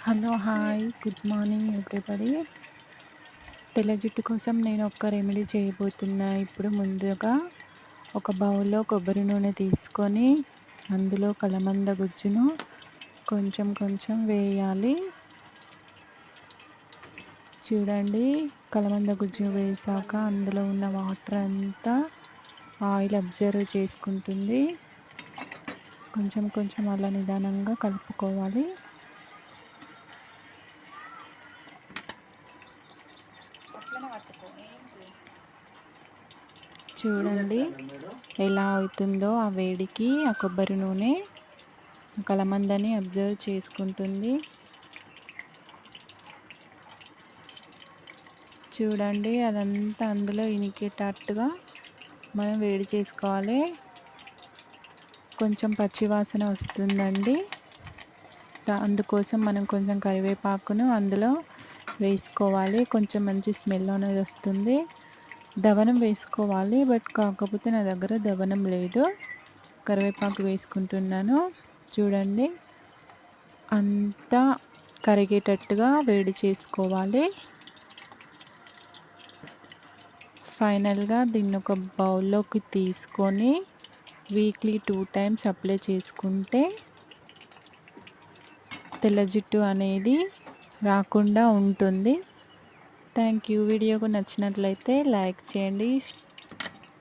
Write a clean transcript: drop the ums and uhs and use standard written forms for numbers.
Hello, hi, good morning everybody. తెల్ల జుట్టు కోసం నేను ఒక రెమెడీ చేయబోతున్నా. ఇప్పుడు ముందుగా ఒక బౌల్లో కొబ్బరి నూనె తీసుకొని అందులో కలమంద గుజ్జును కొంచెం కొంచెం వేయాలి. చూడండి, కలమంద గుజ్జు వేసాక అందులో ఉన్న వాటర్ అంతా ఆయిల్ అబ్జర్వ్ చేసుకుంటుంది. కొంచెం కొంచెం అలా నిదానంగా కలుపుకోవాలి. చూడండి ఎలా అవుతుందో ఆ వేడికి ఆ కొబ్బరి నూనె కలమందని అబ్జర్వ్ చేసుకుంటుంది. చూడండి, అదంతా అందులో ఇనికేటట్టుగా మనం వేడి చేసుకోవాలి. కొంచెం పచ్చివాసన వస్తుందండి. అందుకోసం మనం కొంచెం కరివేపాకును అందులో వేసుకోవాలి. కొంచెం మంచి స్మెల్ అనేది వస్తుంది. దవనం వేసుకోవాలి, బట్ కాకపోతే నా దగ్గర దవనం లేదు. కరివేపాకు వేసుకుంటున్నాను. చూడండి, అంతా కరిగేటట్టుగా వేడి చేసుకోవాలి. ఫైనల్గా దీన్ని ఒక బౌల్లోకి తీసుకొని వీక్లీ 2 టైమ్స్ అప్లై చేసుకుంటే తెల్ల జుట్టు అనేది రాకుండా ఉంటుంది. Thank you. వీడియోకు నచ్చినట్లయితే లైక్ చేయండి.